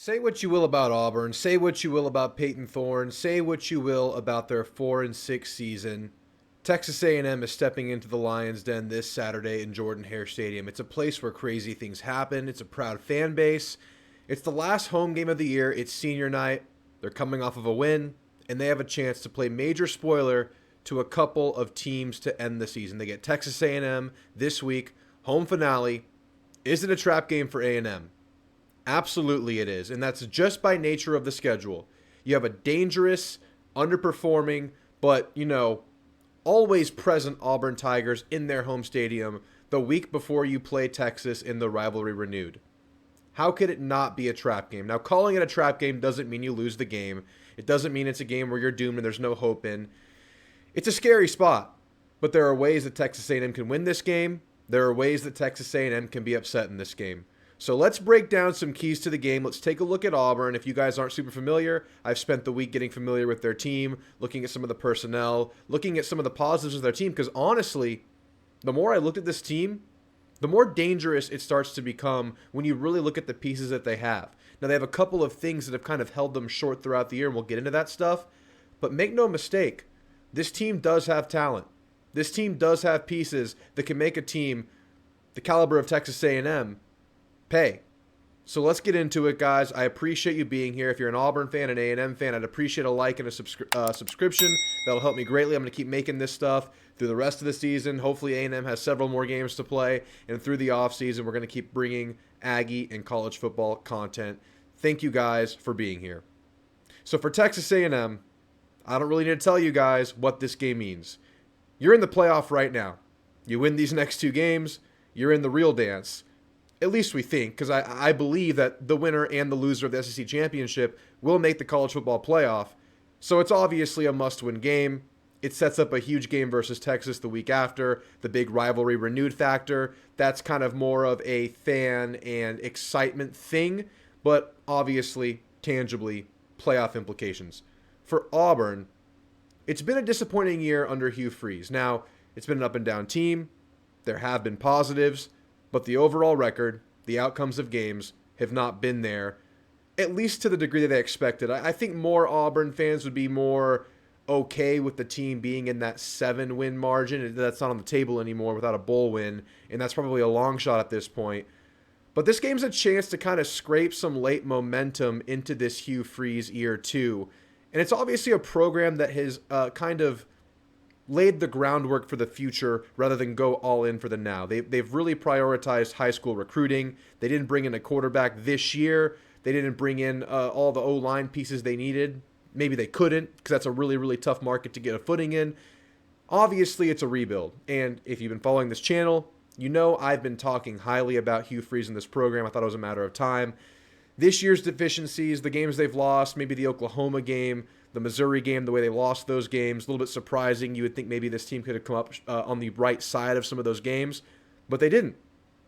Say what you will about Auburn, say what you will about Peyton Thorne, say what you will about their 4-6 season. Texas A&M is stepping into the Lions' Den this Saturday in Jordan-Hare Stadium. It's a place where crazy things happen. It's a proud fan base. It's the last home game of the year. It's senior night. They're coming off of a win, and they have a chance to play major spoiler to a couple of teams to end the season. They get Texas A&M this week, home finale. Is it a trap game for A&M? Absolutely it is, and that's just by nature of the schedule. You have a dangerous, underperforming, but, always present Auburn Tigers in their home stadium the week before you play Texas in the rivalry renewed. How could it not be a trap game? Now, calling it a trap game doesn't mean you lose the game. It doesn't mean it's a game where you're doomed and there's no hope in. It's a scary spot, but there are ways that Texas A&M can win this game. There are ways that Texas A&M can be upset in this game. So let's break down some keys to the game. Let's take a look at Auburn. If you guys aren't super familiar, I've spent the week getting familiar with their team, looking at some of the personnel, looking at some of the positives of their team, because honestly, the more I looked at this team, the more dangerous it starts to become when you really look at the pieces that they have. Now, they have a couple of things that have kind of held them short throughout the year, and we'll get into that stuff. But make no mistake, this team does have talent. This team does have pieces that can make a team the caliber of Texas A&M pay. So let's get into it, guys. I appreciate you being here. If you're an Auburn fan, an A&M fan, I'd appreciate a like and a subscription. That'll help me greatly. I'm going to keep making this stuff through the rest of the season. Hopefully A&M has several more games to play, and through the offseason, we're going to keep bringing Aggie and college football content. Thank you guys for being here. So for Texas A&M, I don't really need to tell you guys what this game means. You're in the playoff right now. You win these next two games, you're in the real dance. At least we think, because I believe that the winner and the loser of the SEC championship will make the college football playoff. So it's obviously a must-win game. It sets up a huge game versus Texas the week after, the big rivalry renewed factor. That's kind of more of a fan and excitement thing, but obviously, tangibly, playoff implications. For Auburn, it's been a disappointing year under Hugh Freeze. Now, it's been an up-and-down team. There have been positives. But the overall record, the outcomes of games, have not been there, at least to the degree that they expected. I think more Auburn fans would be more okay with the team being in that 7-win margin. That's not on the table anymore without a bowl win, and that's probably a long shot at this point. But this game's a chance to kind of scrape some late momentum into this Hugh Freeze year too. And it's obviously a program that has kind of laid the groundwork for the future rather than go all in for the now. They've really prioritized high school recruiting. They didn't bring in a quarterback this year. They didn't bring in all the O-line pieces they needed. Maybe they couldn't, because that's a really, really tough market to get a footing in. Obviously, it's a rebuild. And if you've been following this channel, you know I've been talking highly about Hugh Freeze in this program. I thought it was a matter of time. This year's deficiencies, the games they've lost, maybe the Oklahoma game, the Missouri game, the way they lost those games, a little bit surprising. You would think maybe this team could have come up on the right side of some of those games, but they didn't.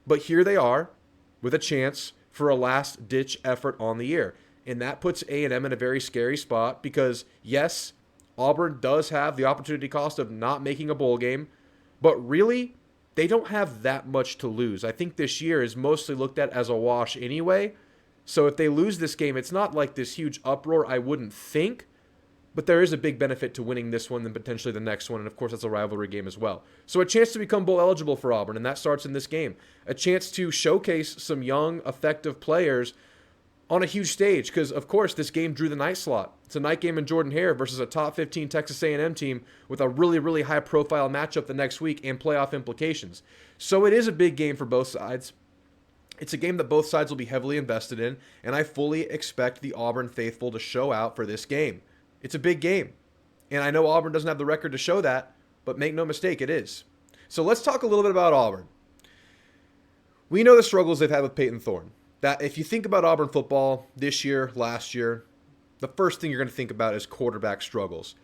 But here they are with a chance for a last-ditch effort on the year. And that puts A&M in a very scary spot because, yes, Auburn does have the opportunity cost of not making a bowl game, but really, they don't have that much to lose. I think this year is mostly looked at as a wash anyway. So if they lose this game, it's not like this huge uproar, I wouldn't think. But there is a big benefit to winning this one and potentially the next one. And, of course, that's a rivalry game as well. So a chance to become bowl eligible for Auburn, and that starts in this game. A chance to showcase some young, effective players on a huge stage because, of course, this game drew the night slot. It's a night game in Jordan-Hare versus a top 15 Texas A&M team with a really, really high-profile matchup the next week and playoff implications. So it is a big game for both sides. It's a game that both sides will be heavily invested in, and I fully expect the Auburn faithful to show out for this game. It's a big game, and I know Auburn doesn't have the record to show that, but make no mistake, it is. So let's talk a little bit about Auburn. We know the struggles they've had with Peyton Thorne. That if you think about Auburn football this year, last year, the first thing you're going to think about is quarterback struggles.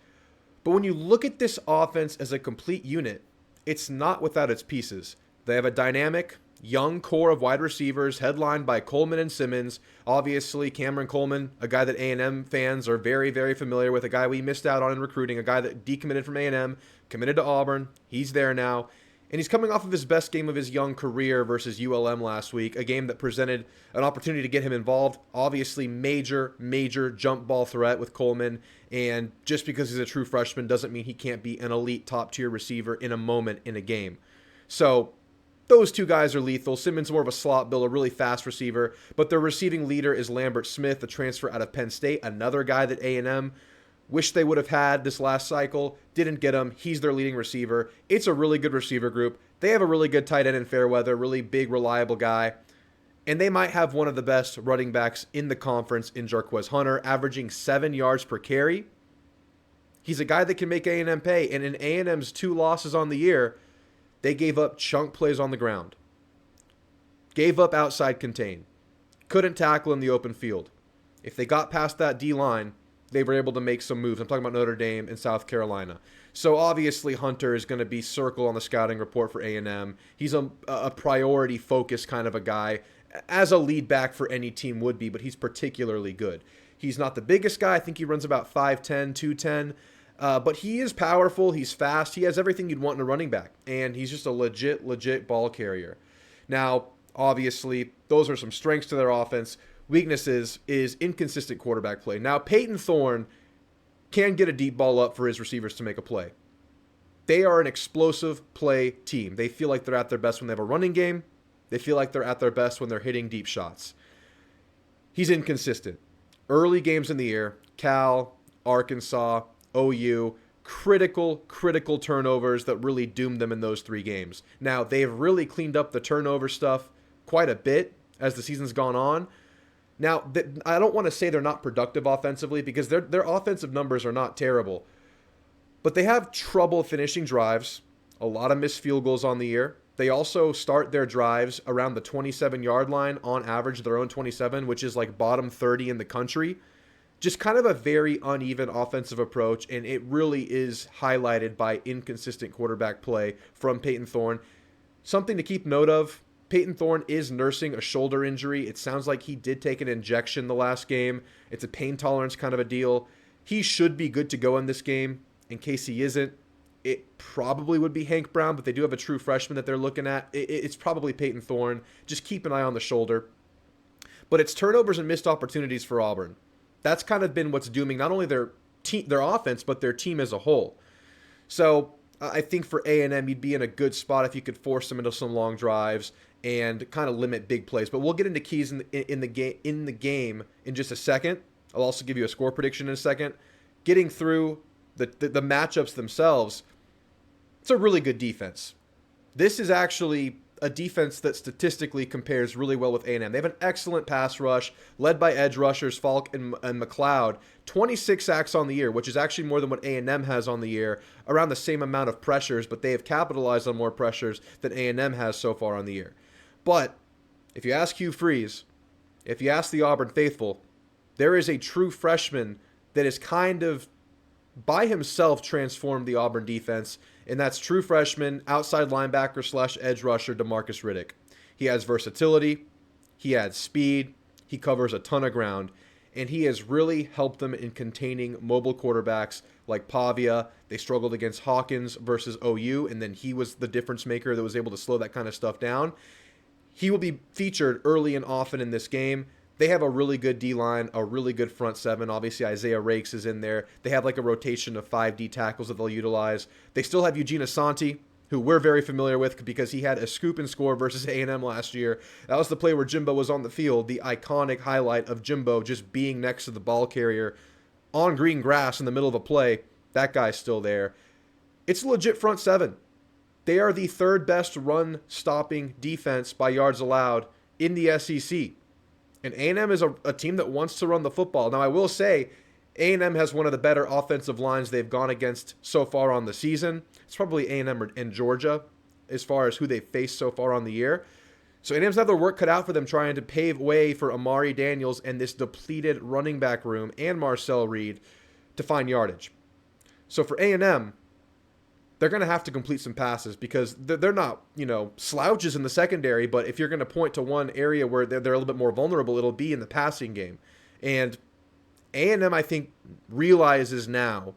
But when you look at this offense as a complete unit, it's not without its pieces. They have a dynamic, young core of wide receivers headlined by Coleman and Simmons. Obviously, Cameron Coleman, a guy that A&M fans are very, very familiar with, a guy we missed out on in recruiting, a guy that decommitted from A&M, committed to Auburn. He's there now. And he's coming off of his best game of his young career versus ULM last week, a game that presented an opportunity to get him involved. Obviously, major jump ball threat with Coleman. And just because he's a true freshman doesn't mean he can't be an elite top-tier receiver in a moment in a game. So those two guys are lethal. Simmons more of a slot build, a really fast receiver. But their receiving leader is Lambert Smith, a transfer out of Penn State, another guy that A&M wish they would have had this last cycle. Didn't get him. He's their leading receiver. It's a really good receiver group. They have a really good tight end in Fairweather, really big, reliable guy. And they might have one of the best running backs in the conference in Jarquez Hunter, averaging 7 yards per carry. He's a guy that can make A&M pay. And in A&M's 2 losses on the year, they gave up chunk plays on the ground. Gave up outside contain. Couldn't tackle in the open field. If they got past that D-line, they were able to make some moves. I'm talking about Notre Dame and South Carolina. So obviously Hunter is going to be circle on the scouting report for A&M. He's a priority focus kind of a guy, as a lead back for any team would be, but he's particularly good. He's not the biggest guy. I think he runs about 5'10", 210. But he is powerful. He's fast. He has everything you'd want in a running back. And he's just a legit ball carrier. Now, obviously, those are some strengths to their offense. Weaknesses is inconsistent quarterback play. Now, Peyton Thorne can get a deep ball up for his receivers to make a play. They are an explosive play team. They feel like they're at their best when they have a running game. They feel like they're at their best when they're hitting deep shots. He's inconsistent. Early games in the year, Cal, Arkansas, OU, critical turnovers that really doomed them in those 3 games. Now, they've really cleaned up the turnover stuff quite a bit as the season's gone on. Now, I don't want to say they're not productive offensively because their offensive numbers are not terrible. But they have trouble finishing drives, a lot of missed field goals on the year. They also start their drives around the 27-yard line, on average their own 27, which is like bottom 30 in the country. Just kind of a very uneven offensive approach, and it really is highlighted by inconsistent quarterback play from Peyton Thorne. Something to keep note of, Peyton Thorne is nursing a shoulder injury. It sounds like he did take an injection the last game. It's a pain tolerance kind of a deal. He should be good to go in this game. In case he isn't, it probably would be Hank Brown, but they do have a true freshman that they're looking at. It's probably Peyton Thorne. Just keep an eye on the shoulder. But it's turnovers and missed opportunities for Auburn. That's kind of been what's dooming not only their offense, but their team as a whole. So I think for A&M, you'd be in a good spot if you could force them into some long drives and kind of limit big plays. But we'll get into keys in the game in just a second. I'll also give you a score prediction in a second. Getting through the matchups themselves, it's a really good defense. This is actually a defense that statistically compares really well with A&M. They have an excellent pass rush, led by edge rushers Falk and McLeod. 26 sacks on the year, which is actually more than what A&M has on the year, around the same amount of pressures, but they have capitalized on more pressures than A&M has so far on the year. But if you ask Hugh Freeze, if you ask the Auburn faithful, there is a true freshman that is kind of by himself transformed the Auburn defense, and that's true freshman, outside linebacker / edge rusher DeMarcus Riddick. He has versatility, he adds speed, he covers a ton of ground, and he has really helped them in containing mobile quarterbacks like Pavia. They struggled against Hawkins versus OU, and then he was the difference maker that was able to slow that kind of stuff down. He will be featured early and often in this game. They have a really good D-line, a really good front seven. Obviously, Isaiah Rakes is in there. They have like a rotation of 5 D tackles that they'll utilize. They still have Eugene Asante, who we're very familiar with because he had a scoop and score versus A&M last year. That was the play where Jimbo was on the field, the iconic highlight of Jimbo just being next to the ball carrier on green grass in the middle of a play. That guy's still there. It's a legit front seven. They are the 3rd best run-stopping defense by yards allowed in the SEC. And A&M is a team that wants to run the football. Now, I will say A&M has one of the better offensive lines they've gone against so far on the season. It's probably A&M and Georgia as far as who they've faced so far on the year. So A&M's have their work cut out for them trying to pave way for Amari Daniels and this depleted running back room and Marcel Reed to find yardage. So for A&M, they're going to have to complete some passes because they're not, slouches in the secondary, but if you're going to point to one area where they're a little bit more vulnerable, it'll be in the passing game. And A&M, I think, realizes now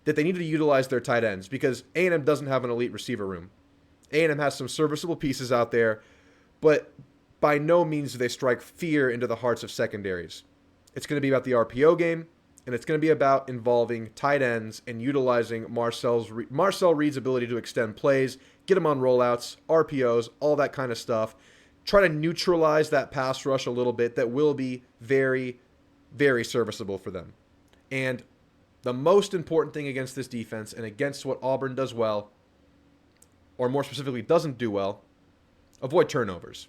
that they need to utilize their tight ends because A&M doesn't have an elite receiver room. A&M has some serviceable pieces out there, but by no means do they strike fear into the hearts of secondaries. It's going to be about the RPO game, and it's going to be about involving tight ends and utilizing Marcel Reed's ability to extend plays, get him on rollouts, RPOs, all that kind of stuff. Try to neutralize that pass rush a little bit that will be very, very serviceable for them. And the most important thing against this defense and against what Auburn does well, or more specifically doesn't do well, avoid turnovers.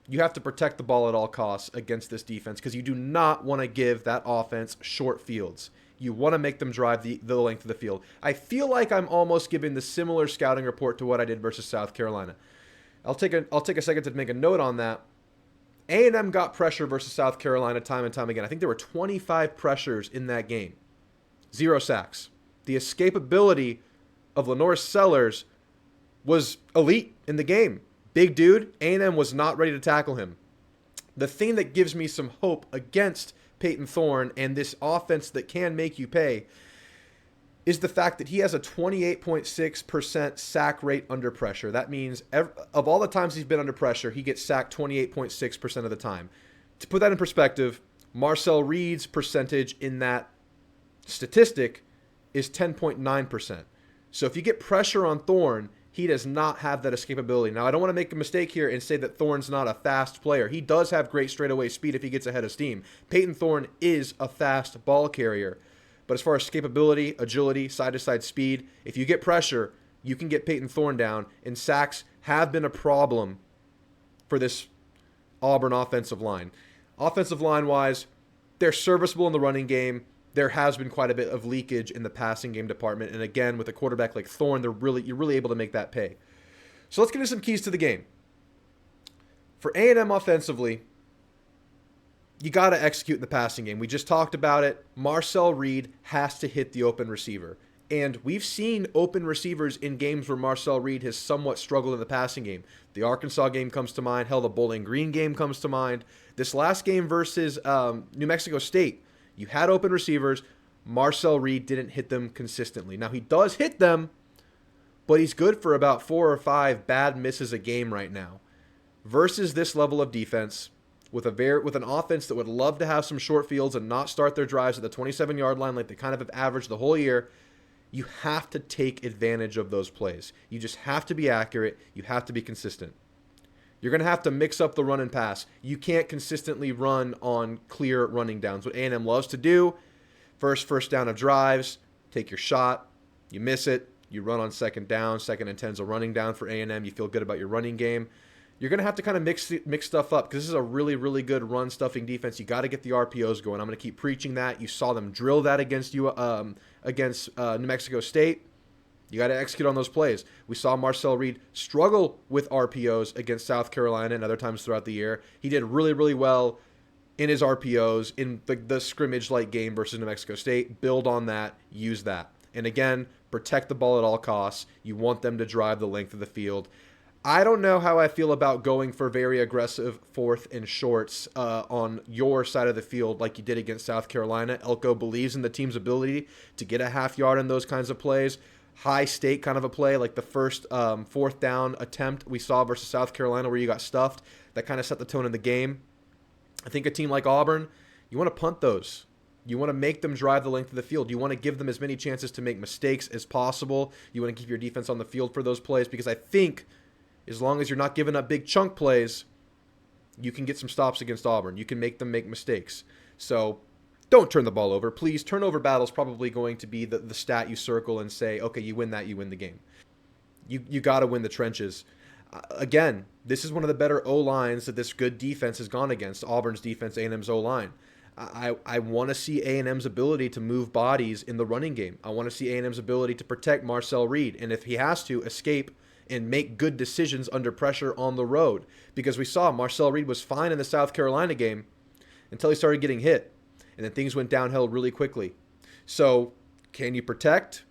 You have to protect the ball at all costs against this defense because you do not want to give that offense short fields. You want to make them drive the length of the field. I feel like I'm almost giving the similar scouting report to what I did versus South Carolina. I'll take a second to make a note on that. A&M got pressure versus South Carolina time and time again. I think there were 25 pressures in that game. 0 sacks. The escapability of Lenore Sellers was elite in the game. Big dude, A&M was not ready to tackle him. The thing that gives me some hope against Peyton Thorne and this offense that can make you pay is the fact that he has a 28.6% sack rate under pressure. That means of all the times he's been under pressure, he gets sacked 28.6% of the time. To put that in perspective, Marcel Reed's percentage in that statistic is 10.9%. So if you get pressure on Thorne, he does not have that escapability. Now, I don't want to make a mistake here and say that Thorne's not a fast player. He does have great straightaway speed if he gets ahead of steam. Peyton Thorne is a fast ball carrier. But as far as escapability, agility, side-to-side speed, if you get pressure, you can get Peyton Thorne down. And sacks have been a problem for this Auburn offensive line. Offensive line-wise, they're serviceable in the running game. There has been quite a bit of leakage in the passing game department. And again, with a quarterback like Thorne, you're really able to make that pay. So let's get into some keys to the game. For A&M offensively, you got to execute in the passing game. We just talked about it. Marcel Reed has to hit the open receiver. And we've seen open receivers in games where Marcel Reed has somewhat struggled in the passing game. The Arkansas game comes to mind. Hell, the Bowling Green game comes to mind. This last game versus New Mexico State, you had open receivers. Marcel Reed didn't hit them consistently. Now, he does hit them, but he's good for about 4 or 5 bad misses a game right now. Versus this level of defense, with an offense that would love to have some short fields and not start their drives at the 27-yard line like they kind of have averaged the whole year, you have to take advantage of those plays. You just have to be accurate. You have to be consistent. You're going to have to mix up the run and pass. You can't consistently run on clear running downs. What A&M loves to do, first down of drives, take your shot, you miss it, you run on second down, 2nd and 10's a running down for A&M, you feel good about your running game. You're going to have to kind of mix stuff up because this is a really, really good run-stuffing defense. You got to get the RPOs going. I'm going to keep preaching that. You saw them drill that against New Mexico State. You got to execute on those plays. We saw Marcel Reed struggle with RPOs against South Carolina and other times throughout the year. He did really, really well in his RPOs in the scrimmage-like game versus New Mexico State. Build on that. Use that. And again, protect the ball at all costs. You want them to drive the length of the field. I don't know how I feel about going for very aggressive 4th and shorts on your side of the field like you did against South Carolina. Elko believes in the team's ability to get a half yard in those kinds of plays. High stake kind of a play like the first 4th down attempt we saw versus South Carolina where you got stuffed. That kind of set the tone in the game. I think a team like Auburn, you want to punt those. You want to make them drive the length of the field. You want to give them as many chances to make mistakes as possible. You want to keep your defense on the field for those plays because I think as long as you're not giving up big chunk plays, you can get some stops against Auburn. You can make them make mistakes. So don't turn the ball over. Please, turnover battle is probably going to be the stat you circle and say, okay, you win that, you win the game. You got to win the trenches. Again, this is one of the better O-lines that this good defense has gone against, Auburn's defense, A&M's O-line. I want to see A&M's ability to move bodies in the running game. I want to see A&M's ability to protect Marcel Reed, and if he has to, escape and make good decisions under pressure on the road. Because we saw Marcel Reed was fine in the South Carolina game until he started getting hit. And then things went downhill really quickly. So can you protect?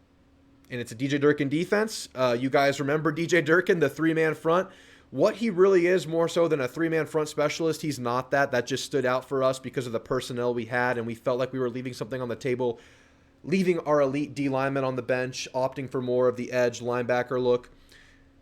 And it's a DJ Durkin defense. You guys remember DJ Durkin, the 3-man front? What he really is more so than a 3-man front specialist, he's not that. That just stood out for us because of the personnel we had, and we felt like we were leaving something on the table, leaving our elite D linemen on the bench, opting for more of the edge linebacker look.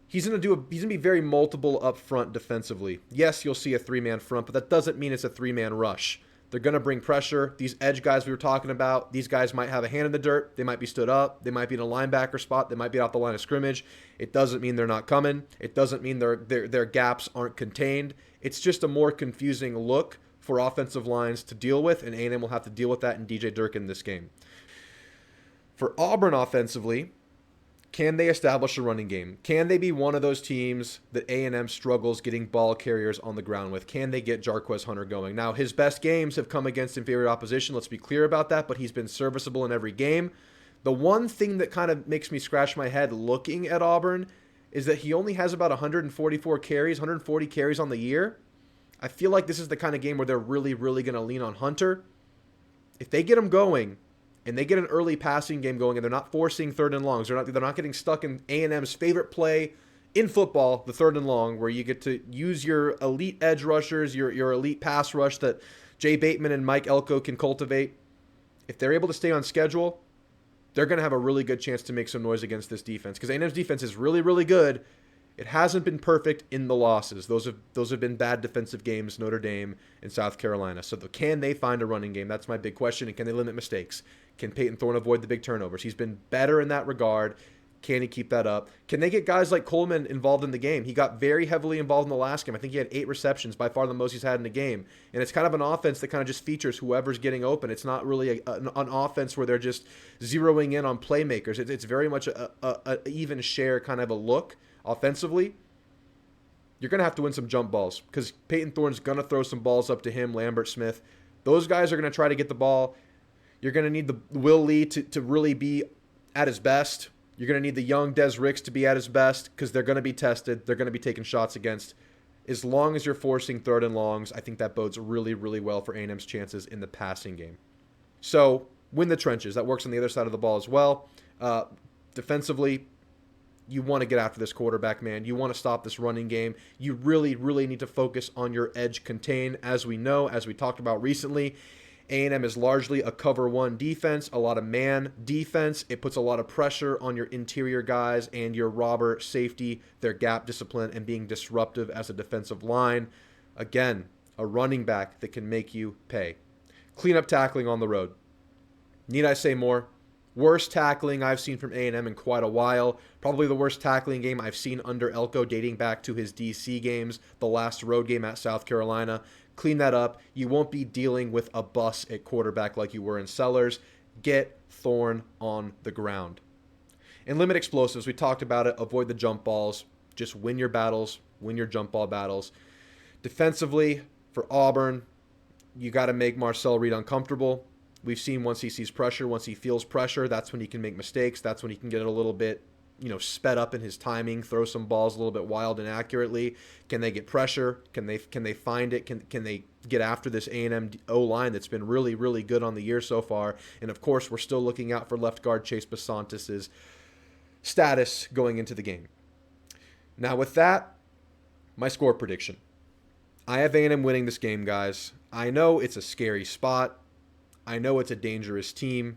he's going to be very multiple up front defensively. Yes, you'll see a three-man front, but that doesn't mean it's a three-man rush. They're going to bring pressure. These edge guys we were talking about, these guys might have a hand in the dirt. They might be stood up. They might be in a linebacker spot. They might be off the line of scrimmage. It doesn't mean they're not coming. It doesn't mean their gaps aren't contained. It's just a more confusing look for offensive lines to deal with, and A&M will have to deal with that in DJ Durkin in this game. For Auburn offensively, can they establish a running game? Can they be one of those teams that A&M struggles getting ball carriers on the ground with? Can they get Jarquez Hunter going? Now, his best games have come against inferior opposition. Let's be clear about that, but he's been serviceable in every game. The one thing that kind of makes me scratch my head looking at Auburn is that he only has about 144 carries, 140 carries on the year. I feel like this is the kind of game where they're really, really going to lean on Hunter. If they get him going, and they get an early passing game going, and they're not forcing third and longs. They're not getting stuck in A&M's favorite play in football, the third and long, where you get to use your elite edge rushers, your elite pass rush that Jay Bateman and Mike Elko can cultivate. If they're able to stay on schedule, they're going to have a really good chance to make some noise against this defense, because A&M's defense is really, really good. It hasn't been perfect in the losses. Those have been bad defensive games, Notre Dame and South Carolina. So can they find a running game? That's my big question. And can they limit mistakes? Can Peyton Thorne avoid the big turnovers? He's been better in that regard. Can he keep that up? Can they get guys like Coleman involved in the game? He got very heavily involved in the last game. I think he had 8 receptions, by far the most he's had in a game. And it's kind of an offense that kind of just features whoever's getting open. It's not really an offense where they're just zeroing in on playmakers. It's very much a even share kind of a look offensively. You're going to have to win some jump balls because Peyton Thorne's going to throw some balls up to him, Lambert Smith. Those guys are going to try to get the ball. You're going to need the Will Lee to really be at his best. You're going to need the young Des Ricks to be at his best because they're going to be tested. They're going to be taking shots against. As long as you're forcing third and longs, I think that bodes really, really well for A&M's chances in the passing game. So win the trenches. That works on the other side of the ball as well. Defensively, you want to get after this quarterback, man. You want to stop this running game. You really, really need to focus on your edge contain. As we know, as we talked about recently, A&M is largely a cover one defense, a lot of man defense. It puts a lot of pressure on your interior guys and your robber safety, their gap discipline, and being disruptive as a defensive line. Again, a running back that can make you pay. Clean up tackling on the road. Need I say more? Worst tackling I've seen from A&M in quite a while. Probably the worst tackling game I've seen under Elko dating back to his DC games, the last road game at South Carolina. Clean that up. You won't be dealing with a bus at quarterback like you were in Sellers. Get Thorne on the ground. And limit explosives. We talked about it. Avoid the jump balls. Just win your battles. Win your jump ball battles. Defensively, for Auburn, you got to make Marcel Reed uncomfortable. We've seen once he sees pressure, once he feels pressure, that's when he can make mistakes. That's when he can get a little bit, sped up in his timing, throw some balls a little bit wild and accurately. Can they get pressure? Can they find it? Can they get after this A&M O-line that's been really, really good on the year so far? And, of course, we're still looking out for left guard Chase Basantis' status going into the game. Now, with that, my score prediction. I have A&M winning this game, guys. I know it's a scary spot. I know it's a dangerous team,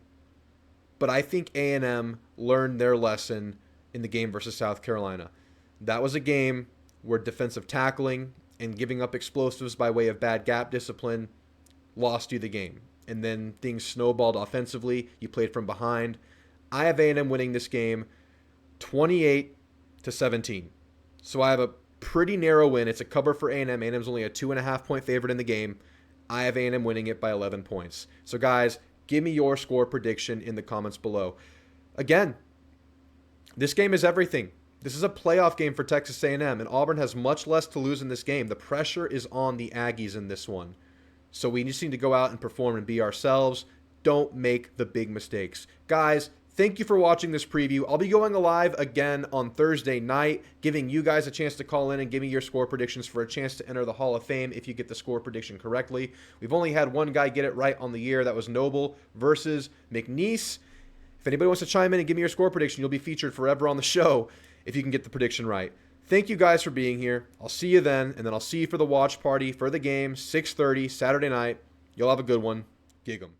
but I think A&M learned their lesson in the game versus South Carolina. That was a game where defensive tackling and giving up explosives by way of bad gap discipline lost you the game. And then things snowballed offensively. You played from behind. I have A&M winning this game 28-17. So I have a pretty narrow win. It's a cover for A&M. A&M's only a 2.5-point favorite in the game. I have A&M winning it by 11 points. So, guys, give me your score prediction in the comments below. Again, this game is everything. This is a playoff game for Texas A&M, and Auburn has much less to lose in this game. The pressure is on the Aggies in this one. So we just need to go out and perform and be ourselves. Don't make the big mistakes. Guys, thank you for watching this preview. I'll be going live again on Thursday night, giving you guys a chance to call in and give me your score predictions for a chance to enter the Hall of Fame if you get the score prediction correctly. We've only had one guy get it right on the year. That was Noble versus McNeese. If anybody wants to chime in and give me your score prediction, you'll be featured forever on the show if you can get the prediction right. Thank you guys for being here. I'll see you then, and then I'll see you for the watch party for the game, 6:30 Saturday night. You'll have a good one. Gig 'em.